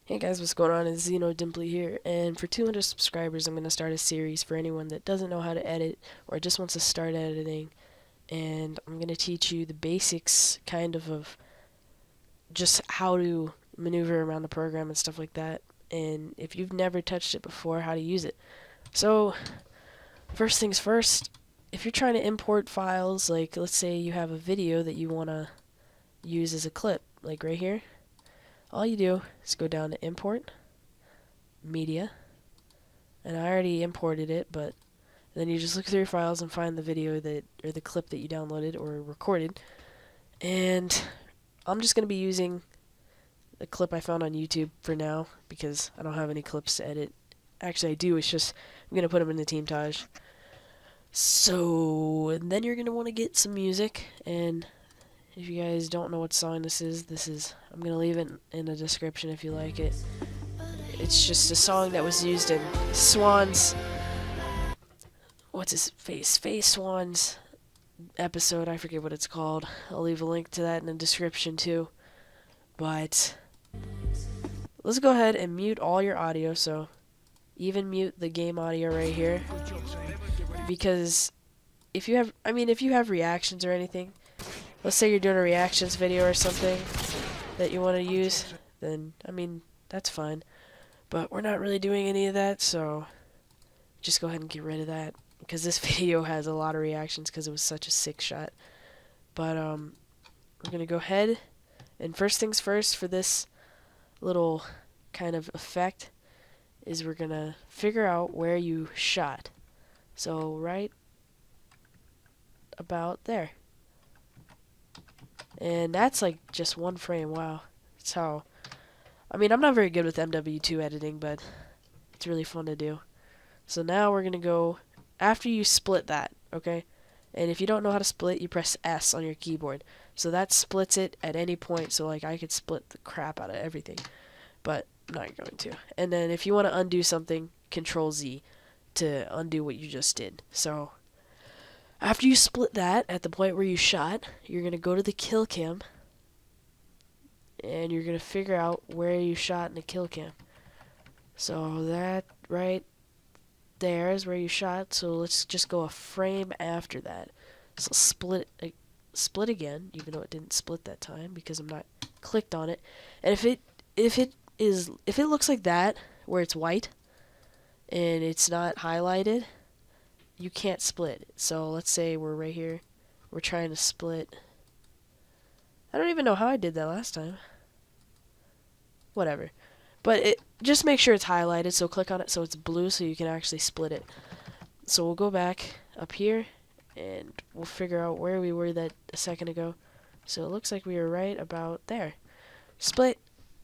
Hey guys, what's going on? It's Zeno Dimply here, and for 200 subscribers, I'm going to start a series for anyone that doesn't know how to edit or just wants to start editing, and I'm going to teach you the basics, of just how to maneuver around the program and stuff like that, and if you've never touched it before, how to use it. So, first things first, if you're trying to import files, like let's say you have a video that you want to use as a clip, like right here, all you do is go down to Import, Media, and I already imported it, but then you just look through your files and find the video that or the clip that you downloaded or recorded. And I'm just going to be using a clip I found on YouTube for now because I don't have any clips to edit. Actually, I do. It's just I'm going to put them in the Teamtage. So, and then you're going to want to get some music, and if you guys don't know what song this is I'm going to leave it in the description if you like it. It's just a song that was used in Swan's Face Swans episode. I forget what it's called. I'll leave a link to that in the description too. But let's go ahead and mute all your audio. So even mute the game audio right here, because if you have reactions or anything, let's say you're doing a reactions video or something that you want to use, then that's fine. But we're not really doing any of that, so just go ahead and get rid of that, because this video has a lot of reactions because it was such a sick shot. But we're gonna go ahead, and first things first, for this little kind of effect is we're gonna figure out where you shot. So right about there, and that's like just one frame. Wow, that's how. I'm not very good with MW2 editing, but it's really fun to do. So now we're gonna go after you split that, okay? And if you don't know how to split, you press S on your keyboard. So that splits it at any point. So like I could split the crap out of everything, but I'm not going to. And then if you want to undo something, Control Z to undo what you just did. So after you split that at the point where you shot, you're gonna go to the Killcam, and you're gonna figure out where you shot in the Killcam. So that right there is where you shot, so let's just go a frame after that. So split again, even though it didn't split that time because I'm not clicked on it. And if it looks like that, where it's white and it's not highlighted, you can't split it. So let's say we're right here, we're trying to split. I don't even know how I did that last time. Whatever. But just make sure it's highlighted, so click on it so it's blue so you can actually split it. So we'll go back up here, and we'll figure out where we were that a second ago. So it looks like we were right about there. Split,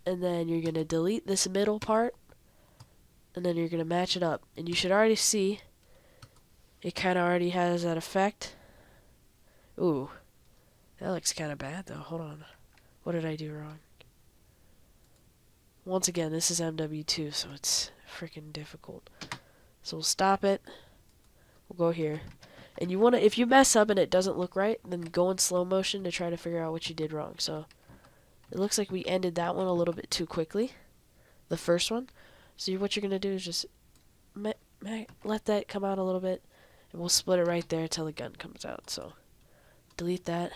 and then you're going to delete this middle part, and then you're going to match it up. And you should already see it kind of already has that effect. Ooh, that looks kind of bad though. Hold on. What did I do wrong? Once again, this is MW2, so it's freaking difficult. So we'll stop it. We'll go here. And you want to, if you mess up and it doesn't look right, then go in slow motion to try to figure out what you did wrong. So it looks like we ended that one a little bit too quickly, the first one. So what you're going to do is just let that come out a little bit, and we'll split it right there until the gun comes out. So delete that,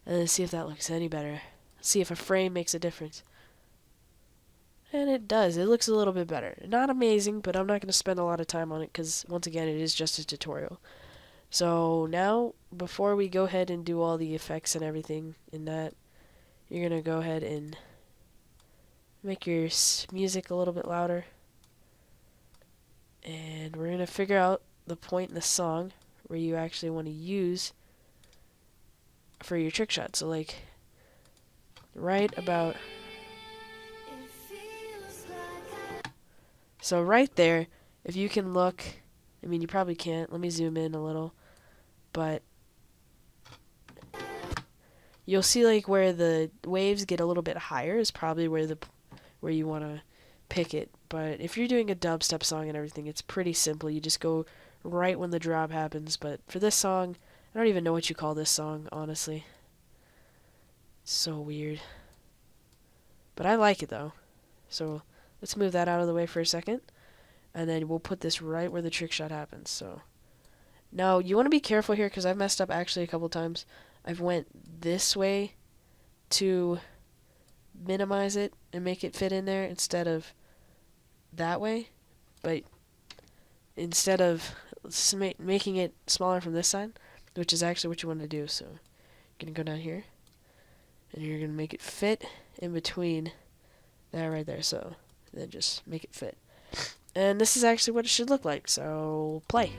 and then see if that looks any better. See if a frame makes a difference. And it does. It looks a little bit better. Not amazing, but I'm not going to spend a lot of time on it because, once again, it is just a tutorial. So now, before we go ahead and do all the effects and everything in that, you're going to go ahead and make your music a little bit louder. And we're going to figure out the point in the song where you actually want to use for your trick shot. So, like, right about... So right there, if you can look, you probably can't. Let me zoom in a little. But you'll see like where the waves get a little bit higher is probably where you want to pick it. But if you're doing a dubstep song and everything, it's pretty simple. You just go right when the drop happens. But for this song, I don't even know what you call this song, honestly. It's so weird. But I like it though. So let's move that out of the way for a second, and then we'll put this right where the trick shot happens. So now you want to be careful here because I've messed up actually a couple times. I've went this way to minimize it and make it fit in there instead of that way, but instead of making it smaller from this side, which is actually what you want to do. So you're going to go down here, and you're going to make it fit in between that right there. So then just make it fit. And this is actually what it should look like. So play.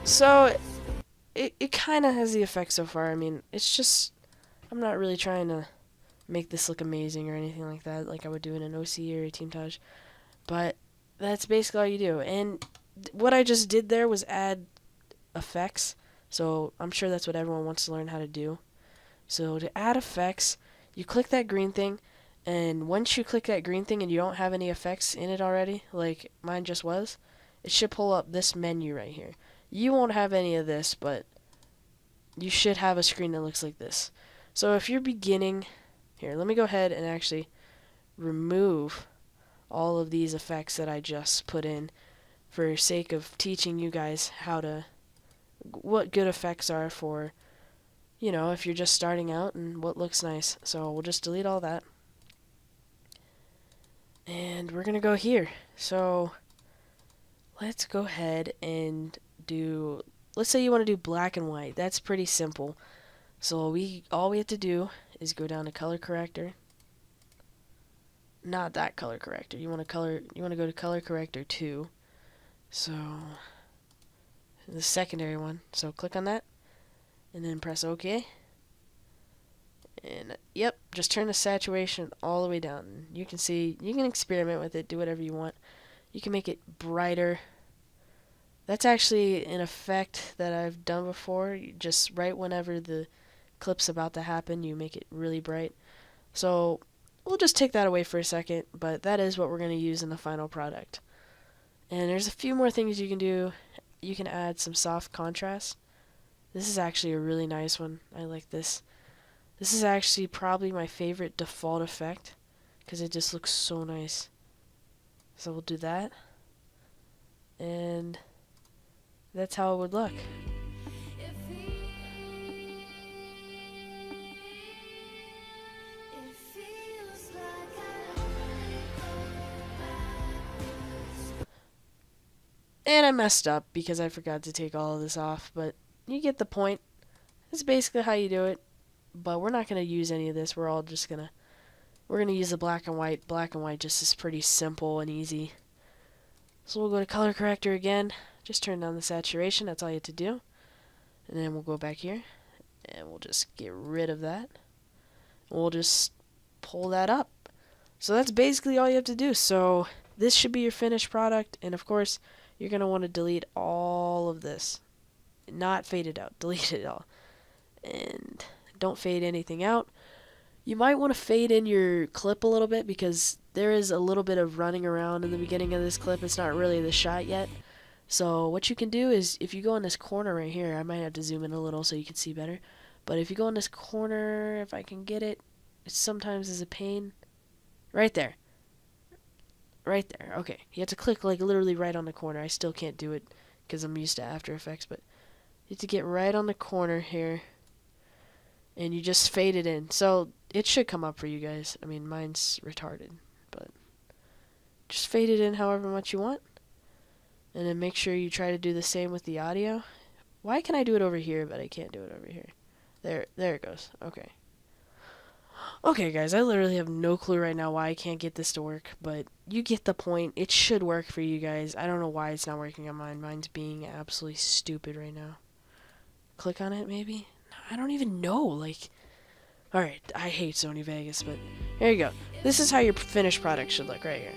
So it kind of has the effect so far. I mean, it's just, I'm not really trying to make this look amazing or anything like that, like I would do in an OC or a team Taj. But that's basically all you do. And what I just did there was add effects. So I'm sure that's what everyone wants to learn how to do. So to add effects, you click that green thing, and once you click that green thing and you don't have any effects in it already, like mine just was, it should pull up this menu right here. You won't have any of this, but you should have a screen that looks like this. So if you're beginning, here, let me go ahead and actually remove all of these effects that I just put in for sake of teaching you guys what good effects are for, if you're just starting out and what looks nice. So we'll just delete all that. And we're going to go here. So let's go ahead and let's say you want to do black and white. That's pretty simple. So all we have to do is go down to color corrector. Not that color corrector. You want to go to color corrector 2. So the secondary one. So click on that and then press OK. And yep, just turn the saturation all the way down. You can see, you can experiment with it, do whatever you want. You can make it brighter. That's actually an effect that I've done before. Just right whenever the clip's about to happen, you make it really bright. So we'll just take that away for a second, but that is what we're going to use in the final product. And there's a few more things you can do. You can add some soft contrast. This is actually a really nice one. I like this. This is actually probably my favorite default effect because it just looks so nice. So we'll do that. And that's how it would look. And I messed up because I forgot to take all of this off, but you get the point. That's basically how you do it. But we're not going to use any of this. We're going to use the black and white. Black and white just is pretty simple and easy. So we'll go to color corrector again. Just turn down the saturation. That's all you have to do. And then we'll go back here. And we'll just get rid of that. We'll just pull that up. So that's basically all you have to do. So this should be your finished product. And of course, you're going to want to delete all of this. Not fade it out. Delete it all. And don't fade anything out. You might want to fade in your clip a little bit because there is a little bit of running around in the beginning of this clip. It's not really the shot yet. So what you can do is if you go in this corner right here, I might have to zoom in a little so you can see better. But if you go in this corner, if I can get it, it sometimes is a pain. Right there. Right there. Okay. You have to click like literally right on the corner. I still can't do it because I'm used to After Effects, but you have to get right on the corner here. And you just fade it in. So it should come up for you guys. I mean, mine's retarded, but just fade it in however much you want. And then make sure you try to do the same with the audio. Why can I do it over here, but I can't do it over here? There it goes. Okay. Okay, guys, I literally have no clue right now why I can't get this to work, but you get the point. It should work for you guys. I don't know why it's not working on mine. Mine's being absolutely stupid right now. Click on it, maybe? I don't even know, like... Alright, I hate Sony Vegas, but here you go. This is how your finished product should look right here.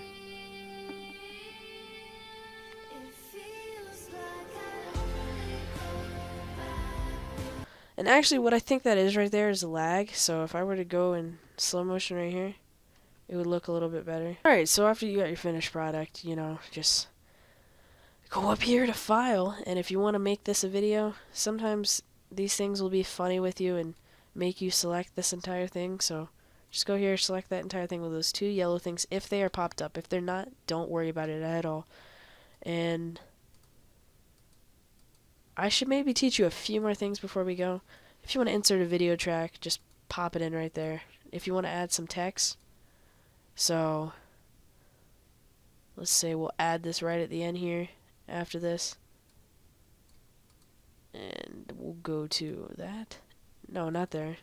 And actually, what I think that is right there is a lag, so if I were to go in slow motion right here, it would look a little bit better. Alright, so after you got your finished product, just go up here to File, and if you want to make this a video, sometimes these things will be funny with you and make you select this entire thing, so just go here, select that entire thing with those two yellow things if they are popped up. If they're not, don't worry about it at all. And I should maybe teach you a few more things before we go. If you want to insert a video track, just pop it in right there. If you want to add some text, so let's say we'll add this right at the end here after this. And we'll go to that. No, not there.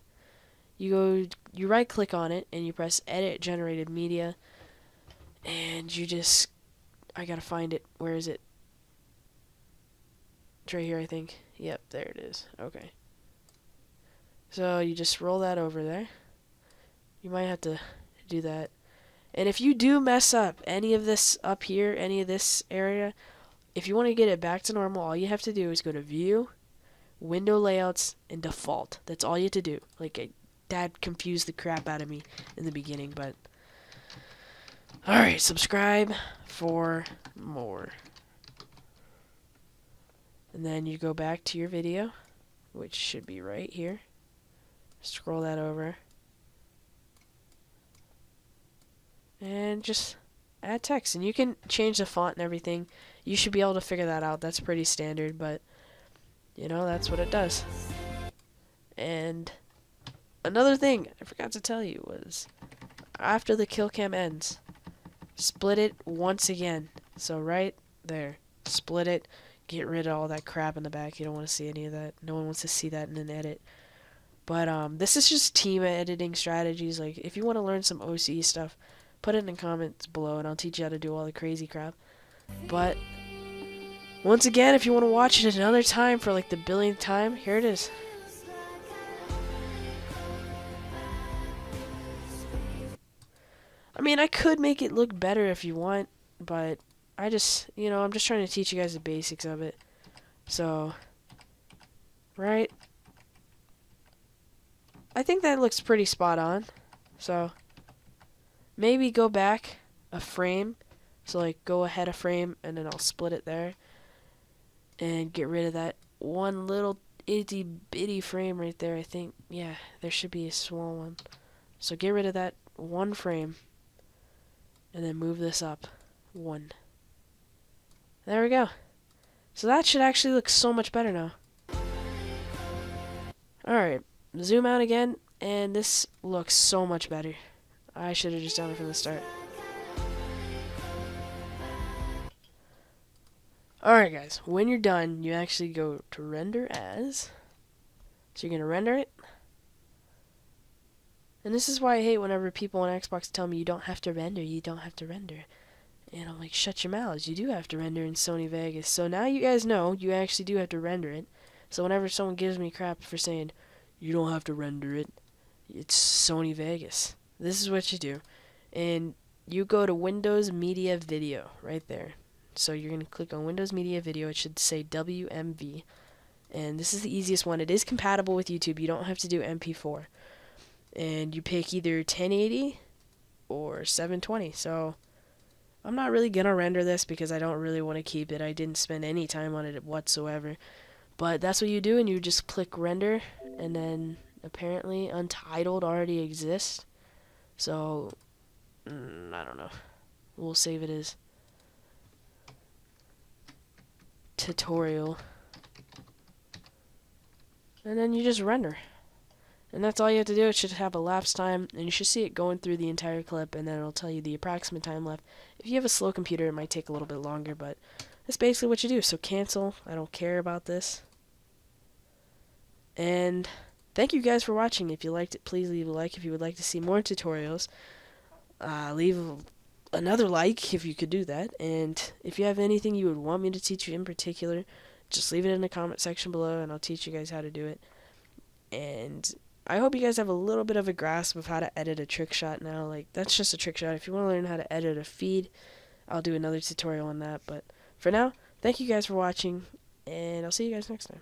You right click on it and you press edit generated media, and you just, I gotta find it. Where is it? It's right here, I think. Yep, there it is. Okay. So you just roll that over there. You might have to do that. And if you do mess up any of this up here, any of this area, if you want to get it back to normal, all you have to do is go to View, Window Layouts, and Default. That's all you have to do. Like, that confused the crap out of me in the beginning, but alright, subscribe for more. And then you go back to your video, which should be right here. Scroll that over. And just add text. And you can change the font and everything. You should be able to figure that out. That's pretty standard, but you know, that's what it does. And another thing I forgot to tell you was, after the Killcam ends, split it once again. So right there, split it. Get rid of all that crap in the back. You don't want to see any of that. No one wants to see that in an edit. But this is just team editing strategies. Like, if you want to learn some OC stuff, put it in the comments below, and I'll teach you how to do all the crazy crap. But once again, if you want to watch it another time for like the billionth time, here it is. I mean, I could make it look better if you want, but I just, you know, I'm just trying to teach you guys the basics of it. So, right? I think that looks pretty spot on. So, maybe go back a frame. So, like, go ahead a frame, and then I'll split it there. And get rid of that one little itty bitty frame right there. I think, yeah, there should be a small one. So, get rid of that one frame. And then move this up one. There we go. So that should actually look so much better now. Alright, zoom out again, and this looks so much better. I should have just done it from the start. Alright guys, when you're done, you actually go to render as. So you're going to render it. And this is why I hate whenever people on Xbox tell me you don't have to render, you don't have to render. And I'm like, shut your mouths, you do have to render in Sony Vegas. So now you guys know you actually do have to render it. So whenever someone gives me crap for saying, you don't have to render it, it's Sony Vegas. This is what you do. And you go to Windows Media Video, right there. So you're going to click on Windows Media Video, it should say WMV. And this is the easiest one. It is compatible with YouTube, you don't have to do MP4. And you pick either 1080 or 720. So I'm not really gonna render this because I don't really want to keep it. I didn't spend any time on it whatsoever. But that's what you do, and you just click render, and then apparently Untitled already exists. So I don't know. We'll save it as tutorial. And then you just render. And that's all you have to do. It should have a lapse time, and you should see it going through the entire clip, and then it'll tell you the approximate time left. If you have a slow computer, it might take a little bit longer, but that's basically what you do. So cancel. I don't care about this. And thank you guys for watching. If you liked it, please leave a like. If you would like to see more tutorials, leave another like if you could do that. And if you have anything you would want me to teach you in particular, just leave it in the comment section below, and I'll teach you guys how to do it. And I hope you guys have a little bit of a grasp of how to edit a trick shot now. Like, that's just a trick shot. If you want to learn how to edit a feed, I'll do another tutorial on that. But for now, thank you guys for watching, and I'll see you guys next time.